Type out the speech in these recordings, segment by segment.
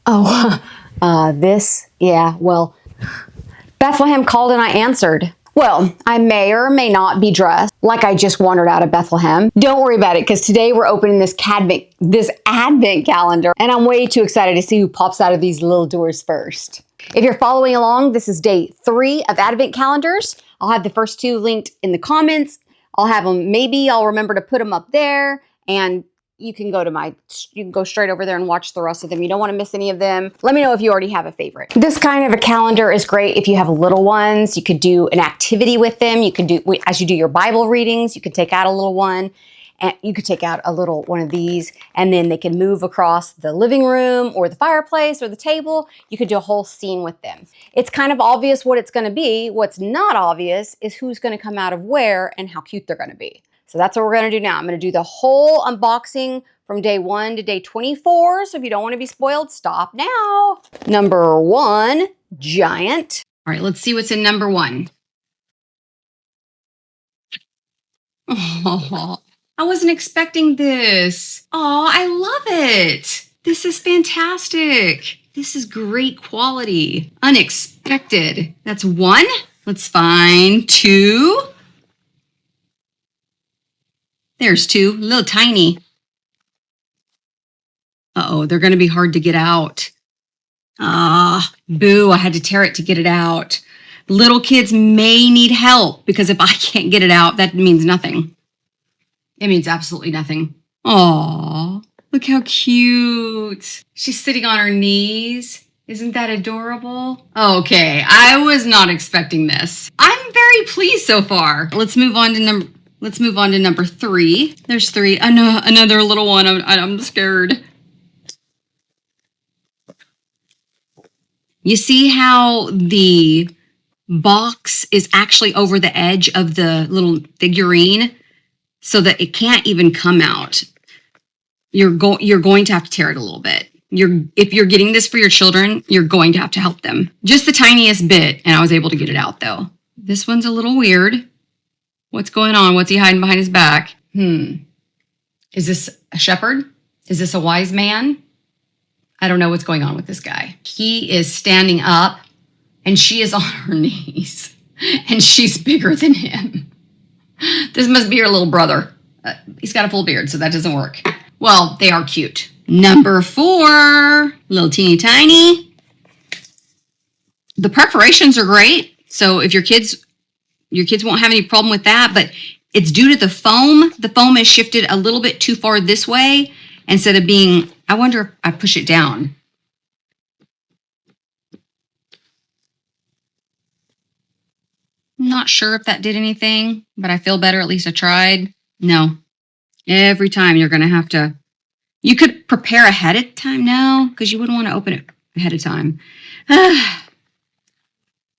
Oh, well, Bethlehem called and I answered. Well, I may or may not be dressed like I just wandered out of Bethlehem. Don't worry about it, because today we're opening this advent calendar, and I'm way too excited to see who pops out of these little doors first. If you're following along, this is day 3 of advent calendars. I'll have the first 2 linked in the comments. Maybe I'll remember to put them up there, and you can go straight over there and watch the rest of them. You don't want to miss any of them. Let me know if you already have a favorite. This kind of a calendar is great if you have little ones. You could do an activity with them. You could do, as you do your Bible readings, you could take out a little one, and you could take out a little one of these, and then they can move across the living room or the fireplace or the table. You could do a whole scene with them. It's kind of obvious what it's going to be. What's not obvious is who's going to come out of where and how cute they're going to be. So that's what we're going to do now. I'm going to do the whole unboxing from day 1 to day 24. So if you don't want to be spoiled, stop now. Number 1, giant. All right, let's see what's in number 1. Oh, I wasn't expecting this. Oh, I love it. This is fantastic. This is great quality. Unexpected. That's 1. Let's find 2. There's 2, a little tiny. Uh-oh, they're going to be hard to get out. Boo, I had to tear it to get it out. Little kids may need help, because if I can't get it out, that means nothing. It means absolutely nothing. Aw, look how cute. She's sitting on her knees. Isn't that adorable? Okay, I was not expecting this. I'm very pleased so far. Let's move on to number 3. There's 3. Another little one. I'm scared. You see how the box is actually over the edge of the little figurine so that it can't even come out. You're going to have to tear it a little bit. If you're getting this for your children, you're going to have to help them. Just the tiniest bit, and I was able to get it out though. This one's a little weird. What's going on? What's he hiding behind his back? Is this a shepherd? Is this a wise man? I don't know what's going on with this guy. He is standing up, and she is on her knees, and she's bigger than him. This must be her little brother. He's got a full beard, so that doesn't work. Well, they are cute. Number 4, little teeny tiny. The preparations are great, so if your kids won't have any problem with that, but it's due to the foam. The foam is shifted a little bit too far this way instead of being, I wonder if I push it down. Not sure if that did anything, but I feel better. At least I tried. No. Every time you're going to have to, you could prepare ahead of time now, because you wouldn't want to open it ahead of time.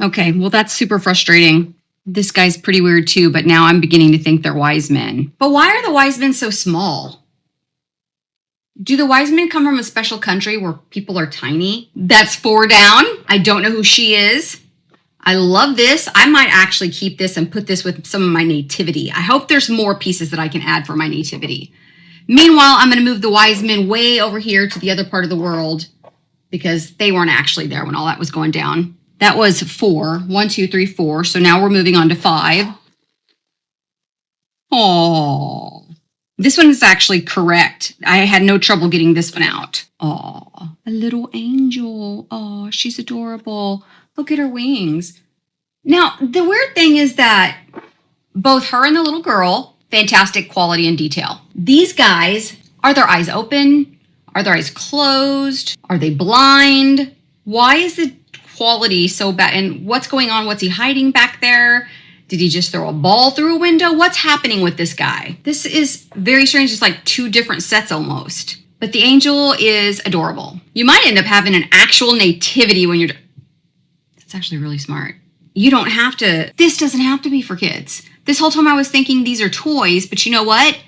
Okay, well, that's super frustrating. This guy's pretty weird too, but now I'm beginning to think they're wise men. But why are the wise men so small? Do the wise men come from a special country where people are tiny? That's 4 down. I don't know who she is. I love this. I might actually keep this and put this with some of my nativity. I hope there's more pieces that I can add for my nativity. Meanwhile, I'm going to move the wise men way over here to the other part of the world, because they weren't actually there when all that was going down. That was 4. 1, 2, 3, 4. So now we're moving on to 5. Oh, this one is actually correct. I had no trouble getting this one out. Oh, a little angel. Oh, she's adorable. Look at her wings. Now, the weird thing is that both her and the little girl, fantastic quality and detail. These guys, are their eyes open? Are their eyes closed? Are they blind? Why is the quality so bad? And what's going on? What's he hiding back there? Did he just throw a ball through a window? What's happening with this guy? This is very strange. It's like 2 different sets almost. But the angel is adorable. You might end up having an actual nativity when you're... That's actually really smart. You don't have to... This doesn't have to be for kids. This whole time I was thinking these are toys, but you know what?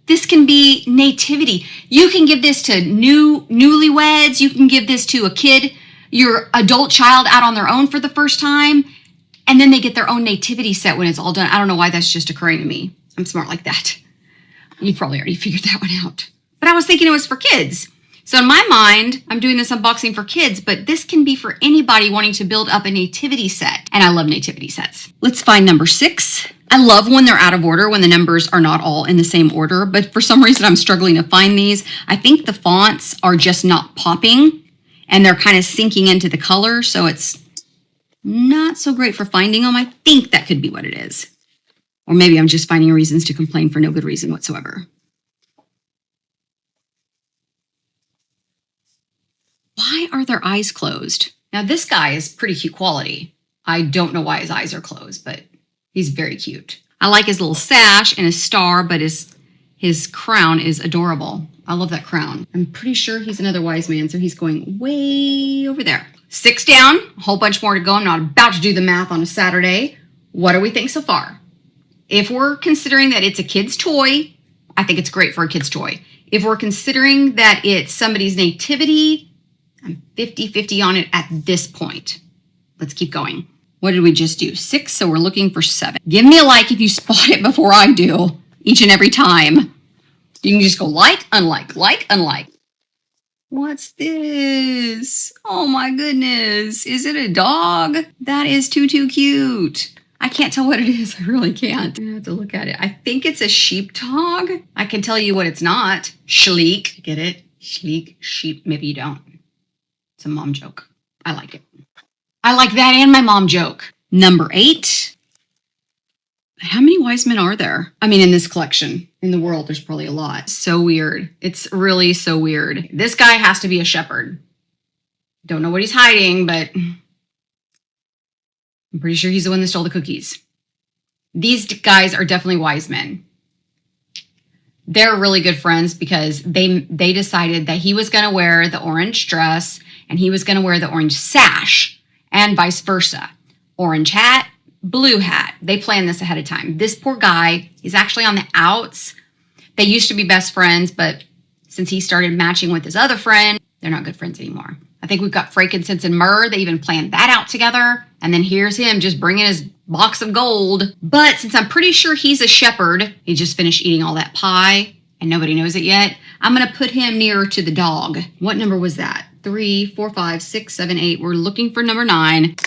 This can be nativity. You can give this to newlyweds. You can give this to a kid, your adult child out on their own for the first time. And then they get their own nativity set when it's all done. I don't know why that's just occurring to me. I'm smart like that. You probably already figured that one out. But I was thinking it was for kids. So in my mind, I'm doing this unboxing for kids, but this can be for anybody wanting to build up a nativity set. And I love nativity sets. Let's find number 6. I love when they're out of order, when the numbers are not all in the same order, but for some reason I'm struggling to find these. I think the fonts are just not popping and they're kind of sinking into the color, so it's not so great for finding them. I think that could be what it is. Or maybe I'm just finding reasons to complain for no good reason whatsoever. Why are their eyes closed? Now this guy is pretty cute quality. I don't know why his eyes are closed, but he's very cute. I like his little sash and his star, but his crown is adorable. I love that crown. I'm pretty sure he's another wise man, so he's going way over there. 6 down, a whole bunch more to go. I'm not about to do the math on a Saturday. What do we think so far? If we're considering that it's a kid's toy, I think it's great for a kid's toy. If we're considering that it's somebody's nativity, I'm 50-50 on it at this point. Let's keep going. What did we just do? 6, so we're looking for 7. Give me a like if you spot it before I do, each and every time. You can just go like, unlike. What's this? Oh my goodness. Is it a dog? That is too cute. I can't tell what it is. I really can't. I have to look at it. I think it's a sheepdog. I can tell you what it's not. Schleek. Get it? Schleek, sheep. Maybe you don't. It's a mom joke. I like it. I like that and my mom joke. Number 8. How many wise men are there? I mean, in this collection, in the world, there's probably a lot. So weird. It's really so weird. This guy has to be a shepherd. Don't know what he's hiding, but I'm pretty sure he's the one that stole the cookies. These guys are definitely wise men. They're really good friends because they decided that he was going to wear the orange dress and he was going to wear the orange sash and vice versa. Orange hat, blue hat. They planned this ahead of time. This poor guy, he's actually on the outs. They used to be best friends, but since he started matching with his other friend, they're not good friends anymore. I think we've got frankincense and myrrh. They even planned that out together. And then here's him just bringing his box of gold. But since I'm pretty sure he's a shepherd, he just finished eating all that pie and nobody knows it yet, I'm going to put him nearer to the dog. What number was that? 3, 4, 5, 6, 7, 8. We're looking for number 9.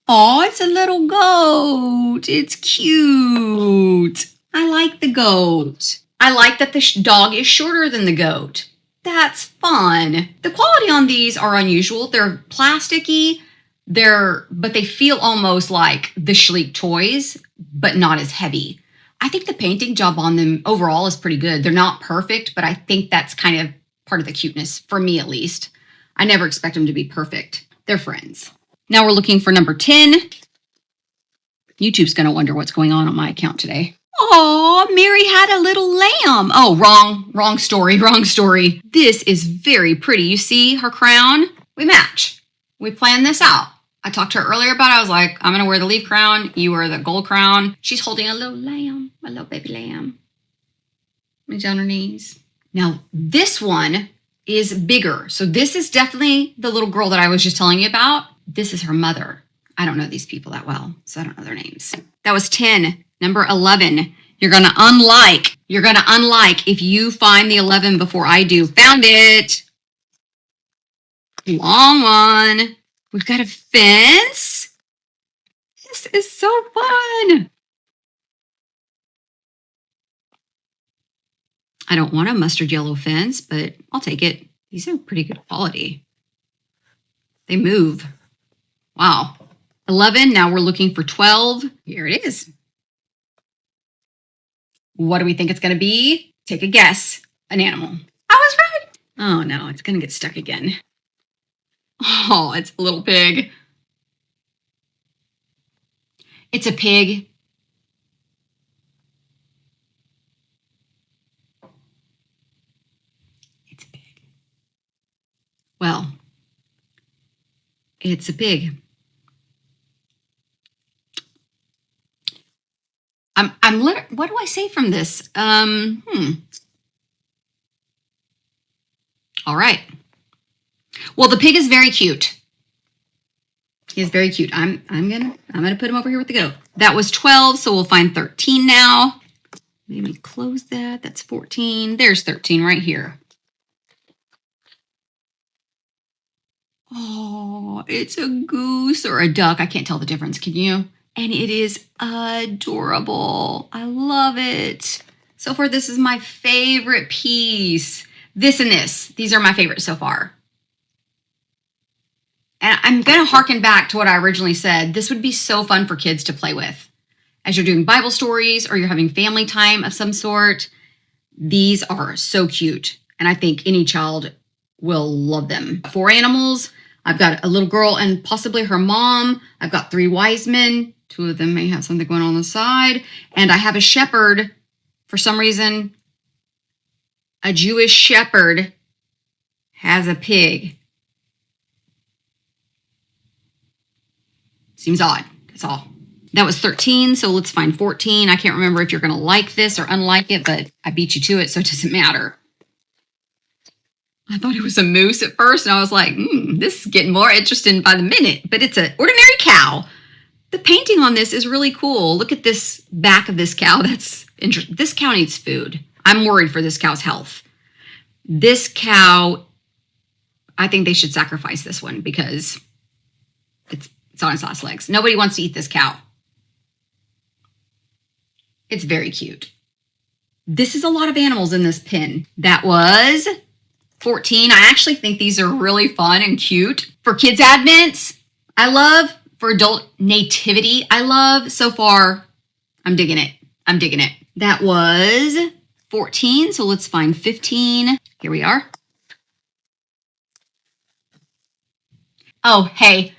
Oh, it's a little goat. It's cute. I like the goat. I like that the dog is shorter than the goat. That's fun. The quality on these are unusual. They're plasticky, but they feel almost like the Schleek toys, but not as heavy. I think the painting job on them overall is pretty good. They're not perfect, but I think that's kind of part of the cuteness, for me at least. I never expect them to be perfect. They're friends. Now we're looking for number 10. YouTube's going to wonder what's going on my account today. Oh, Mary had a little lamb. Oh, wrong story. This is very pretty. You see her crown? We match. We planned this out. I talked to her earlier about it. I was like, I'm going to wear the leaf crown. You wear the gold crown. She's holding a little lamb, a little baby lamb. It's on her knees. Now, this one is bigger. So this is definitely the little girl that I was just telling you about. This is her mother. I don't know these people that well, so I don't know their names. That was 10. Number 11. You're going to unlike. You're going to unlike if you find the 11 before I do. Found it. Long one. We've got a fence. This is so fun. I don't want a mustard yellow fence, but I'll take it. These are pretty good quality. They move. Wow. 11. Now we're looking for 12. Here it is. What do we think it's going to be? Take a guess. An animal. I was right. Oh no, it's going to get stuck again. Oh, it's a little pig. It's a pig. It's a pig. Well, it's a pig. What do I say from this? All right. Well, the pig is very cute. He is very cute. I'm gonna put him over here with the goat. That was 12, so we'll find 13 now. Maybe close that. That's 14. There's 13 right here. it's a goose or a duck. I can't tell the difference. Can you? And it is adorable. I love it. So far, this is my favorite piece. This and this. These are my favorites so far. And I'm going to harken back to what I originally said. This would be so fun for kids to play with. As you're doing Bible stories or you're having family time of some sort, these are so cute. And I think any child will love them. 4 animals. I've got a little girl and possibly her mom. I've got 3 wise men. 2 of them may have something going on the side. And I have a shepherd. For some reason, a Jewish shepherd has a pig. Seems odd. That's all. That was 13, so let's find 14. I can't remember if you're going to like this or unlike it, but I beat you to it, so it doesn't matter. I thought it was a moose at first, and I was like, this is getting more interesting by the minute, but it's an ordinary cow. The painting on this is really cool. Look at this back of this cow. That's interesting. This cow needs food. I'm worried for this cow's health. This cow, I think they should sacrifice this one because it's on its last legs. Nobody wants to eat this cow. It's very cute. This is a lot of animals in this pin. That was 14. I actually think these are really fun and cute. For kids' Advents, I love. For adult Nativity, I love. So far, I'm digging it. I'm digging it. That was 14, so let's find 15. Here we are. Oh, hey,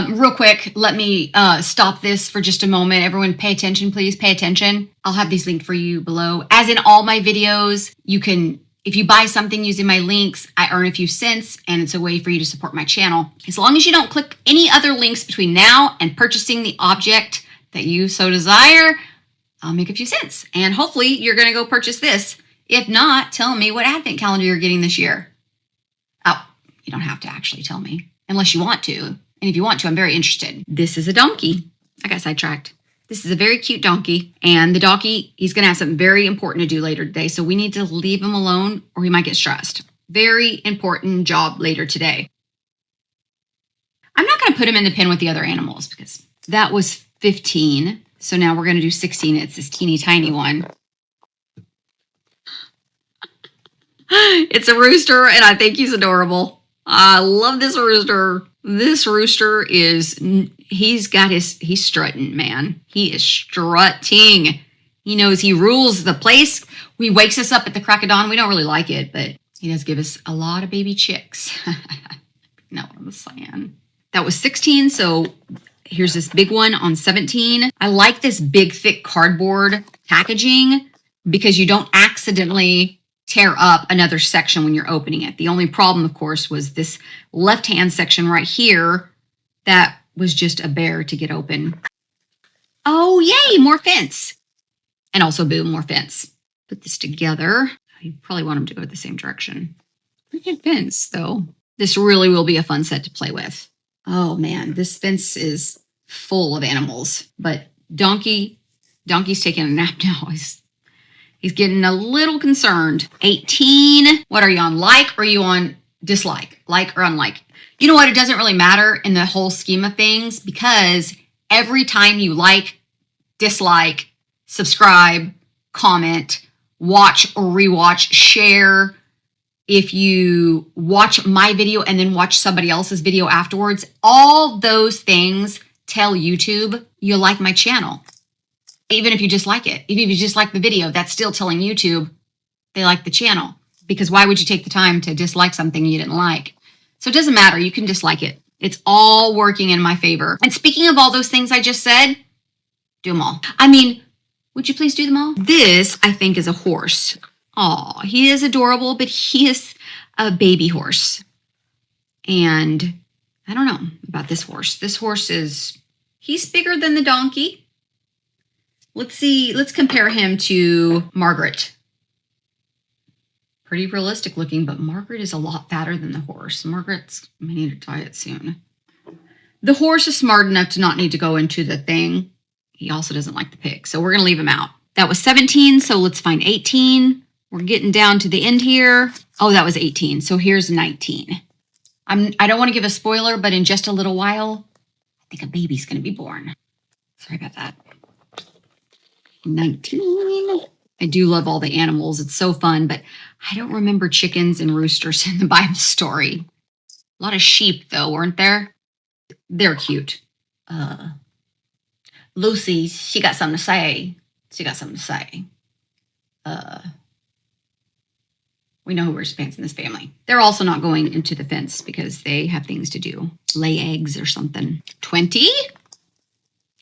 real quick, let me stop this for just a moment. Everyone pay attention, please. Pay attention. I'll have these linked for you below. As in all my videos, you can, if you buy something using my links, I earn a few cents, and it's a way for you to support my channel. As long as you don't click any other links between now and purchasing the object that you so desire, I'll make a few cents. And hopefully you're going to go purchase this. If not, tell me what Advent calendar you're getting this year. Oh, you don't have to actually tell me unless you want to. And if you want to, I'm very interested. This is a donkey. I got sidetracked. This is a very cute donkey. And the donkey, he's going to have something very important to do later today. So we need to leave him alone or he might get stressed. Very important job later today. I'm not going to put him in the pen with the other animals because that was 15. So now we're going to do 16. It's this teeny tiny one. It's a rooster and I think he's adorable. I love this rooster. This rooster is, he's strutting, man. He is strutting. He knows he rules the place. He wakes us up at the crack of dawn. We don't really like it, but he does give us a lot of baby chicks. No, I'm saying. That was 16, so here's this big one on 17. I like this big, thick cardboard packaging because you don't accidentally tear up another section when you're opening it. The only problem, of course, was this left-hand section right here that was just a bear to get open. Oh, yay, more fence. And also, boom, more fence. Put this together. You probably want them to go the same direction. Pretty good fence, though. This really will be a fun set to play with. Oh, man, this fence is full of animals. But Donkey's taking a nap now. He's getting a little concerned. 18. What are you on? Like or are you on dislike? Like or unlike? You know what? It doesn't really matter in the whole scheme of things because every time you like, dislike, subscribe, comment, watch or rewatch, share, if you watch my video and then watch somebody else's video afterwards, all those things tell YouTube you like my channel. Even if you just like it, even if you just like the video, that's still telling YouTube they like the channel. Because why would you take the time to dislike something you didn't like? So it doesn't matter. You can dislike it. It's all working in my favor. And speaking of all those things I just said, do them all. I mean, would you please do them all? This, I think, is a horse. Aw, he is adorable, but he is a baby horse. And I don't know about this horse. This horse he's bigger than the donkey. Let's see, let's compare him to Margaret. Pretty realistic looking, but Margaret is a lot fatter than the horse. Margaret's, I need to tie it soon. The horse is smart enough to not need to go into the thing. He also doesn't like the pig, so we're gonna leave him out. That was 17, so let's find 18. We're getting down to the end here. Oh, that was 18, so here's 19. I don't want to give a spoiler, but in just a little while, I think a baby's going to be born. Sorry about that. 19. I do love all the animals. It's so fun, but I don't remember chickens and roosters in the Bible story. A lot of sheep, though, weren't there? They're cute. Lucy, she got something to say. We know who wears pants in this family. They're also not going into the fence because they have things to do. Lay eggs or something. 20?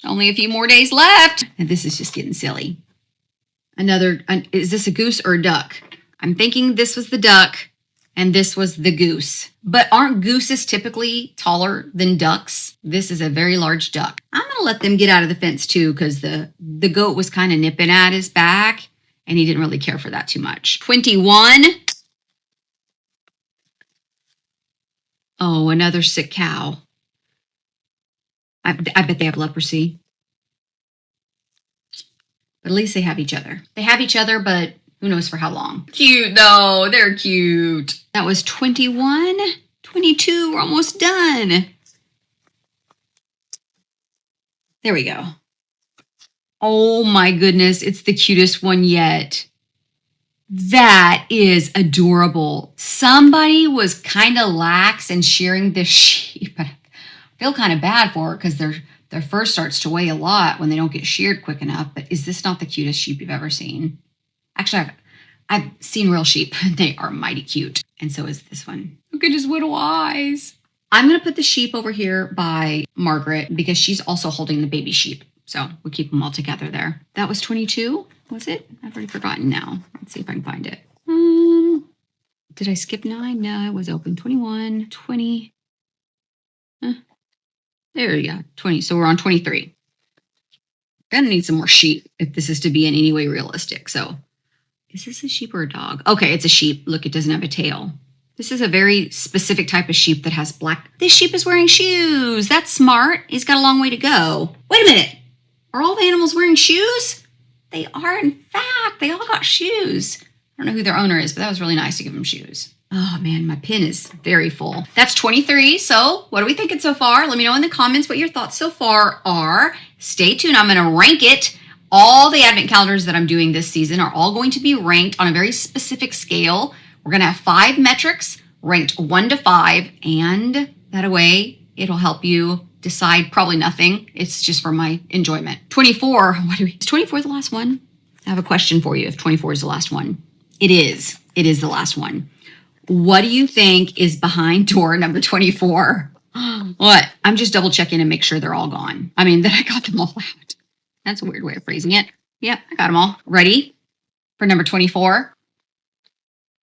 Only a few more days left. And this is just getting silly. Is this a goose or a duck? I'm thinking this was the duck and this was the goose. But aren't gooses typically taller than ducks? This is a very large duck. I'm going to let them get out of the fence too because the goat was kind of nipping at his back and he didn't really care for that too much. 21. Oh, another sick cow. I bet they have leprosy. But at least they have each other. They have each other, but who knows for how long. Cute, though. They're cute. That was 21. 22. We're almost done. There we go. Oh, my goodness. It's the cutest one yet. That is adorable. Somebody was kind of lax in shearing this sheep. I feel kind of bad for it because their fur starts to weigh a lot when they don't get sheared quick enough. But is this not the cutest sheep you've ever seen? Actually, I've seen real sheep. They are mighty cute. And so is this one. Look at his little eyes. I'm going to put the sheep over here by Margaret because she's also holding the baby sheep. So we'll keep them all together there. That was 22, was it? I've already forgotten now. Let's see if I can find it. Did I skip 9? No, it was open. 21, 20. There we go, 20. So we're on 23. Gonna need some more sheep if this is to be in any way realistic. So is this a sheep or a dog? Okay, it's a sheep. Look, it doesn't have a tail. This is a very specific type of sheep that has black. This sheep is wearing shoes. That's smart. He's got a long way to go. Wait a minute. Are all the animals wearing shoes? They are, in fact. They all got shoes. I don't know who their owner is, but that was really nice to give them shoes. Oh, man, my pin is very full. That's 23. So what are we thinking so far? Let me know in the comments what your thoughts so far are. Stay tuned. I'm going to rank it. All the advent calendars that I'm doing this season are all going to be ranked on a very specific scale. We're going to have 5 metrics ranked 1 to 5. And that way, it'll help you decide probably nothing. It's just for my enjoyment. 24. Is 24 the last one? I have a question for you if 24 is the last one. It is. It is the last one. What do you think is behind door number 24? What? I'm just double checking and make sure they're all gone. I mean, that I got them all out. That's a weird way of phrasing it. Yep, I got them all. Ready for number 24?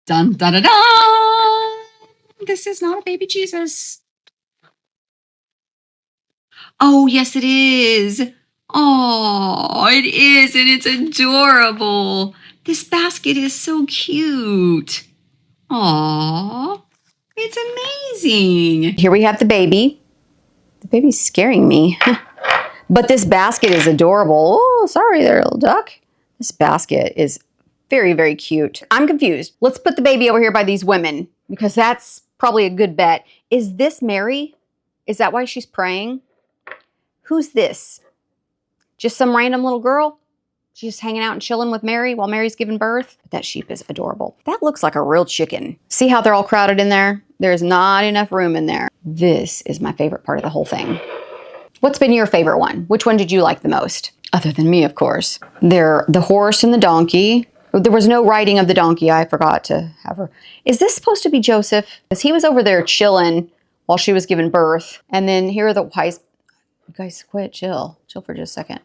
Dun, da, da, da. This is not a baby Jesus. Oh, yes, it is. Oh, it is, and it's adorable. This basket is so cute. Aw, it's amazing. Here we have the baby. The baby's scaring me. But this basket is adorable. Oh, sorry there, little duck. This basket is very, very cute. I'm confused. Let's put the baby over here by these women because that's probably a good bet. Is this Mary? Is that why she's praying? Who's this? Just some random little girl? She's just hanging out and chilling with Mary while Mary's giving birth. But that sheep is adorable. That looks like a real chicken. See how they're all crowded in there? There's not enough room in there. This is my favorite part of the whole thing. What's been your favorite one? Which one did you like the most? Other than me, of course. They're the horse and the donkey. There was no riding of the donkey. I forgot to have her. Is this supposed to be Joseph? Because he was over there chilling while she was giving birth. And then here are the wise... You guys quit, chill. Chill for just a second.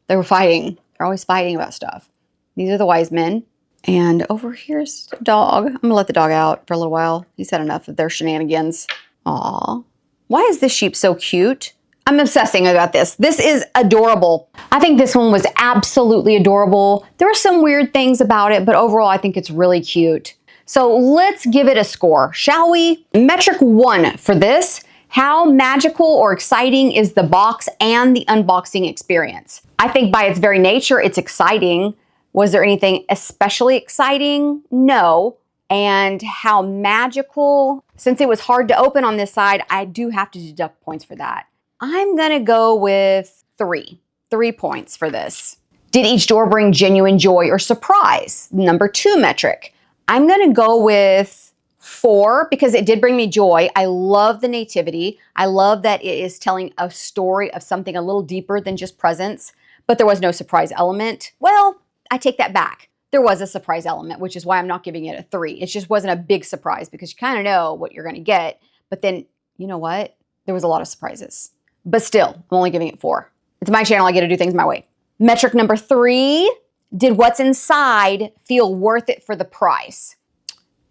They were fighting. They're always fighting about stuff. These are the wise men. And over here's the dog. I'm gonna let the dog out for a little while. He's had enough of their shenanigans. Aw. Why is this sheep so cute? I'm obsessing about this. This is adorable. I think this one was absolutely adorable. There are some weird things about it, but overall I think it's really cute. So let's give it a score, shall we? Metric 1 for this. How magical or exciting is the box and the unboxing experience? I think by its very nature, it's exciting. Was there anything especially exciting? No. And how magical? Since it was hard to open on this side, I do have to deduct points for that. I'm gonna go with 3. 3 points for this. Did each door bring genuine joy or surprise? Number 2 metric. I'm gonna go with 4 because it did bring me joy. I love the Nativity. I love that it is telling a story of something a little deeper than just presents, but there was no surprise element. Well, I take that back. There was a surprise element, which is why I'm not giving it a 3. It just wasn't a big surprise because you kind of know what you're going to get. But then, you know what? There was a lot of surprises. But still, I'm only giving it 4. It's my channel. I get to do things my way. Metric number 3, did what's inside feel worth it for the price?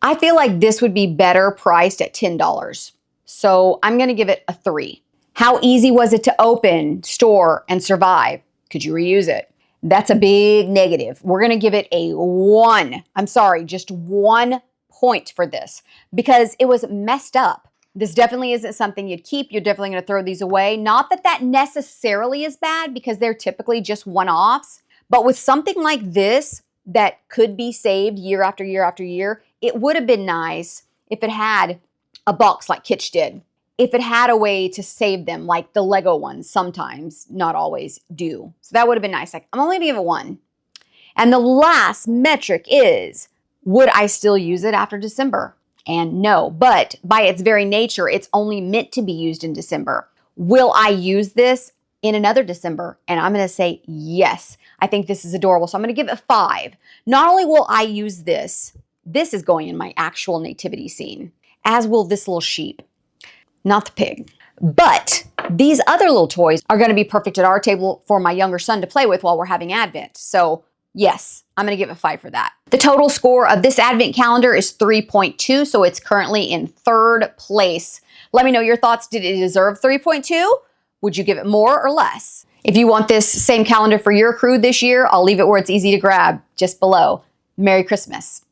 I feel like this would be better priced at $10. So I'm going to give it a 3. How easy was it to open, store, and survive? Could you reuse it? That's a big negative. We're going to give it a 1. I'm sorry, just 1 point for this because it was messed up. This definitely isn't something you'd keep. You're definitely going to throw these away. Not that that necessarily is bad because they're typically just one-offs. But with something like this that could be saved year after year after year, it would have been nice if it had a box like Kitsch did. If it had a way to save them, like the Lego ones sometimes, not always, do. So that would have been nice. Like, I'm only going to give it 1. And the last metric is, would I still use it after December? And no, but by its very nature, it's only meant to be used in December. Will I use this in another December? And I'm going to say yes. I think this is adorable. So I'm going to give it 5. Not only will I use this is going in my actual nativity scene, as will this little sheep. Not the pig. But these other little toys are going to be perfect at our table for my younger son to play with while we're having Advent. So yes, I'm going to give it 5 for that. The total score of this Advent calendar is 3.2, so it's currently in 3rd place. Let me know your thoughts. Did it deserve 3.2? Would you give it more or less? If you want this same calendar for your crew this year, I'll leave it where it's easy to grab, just below. Merry Christmas.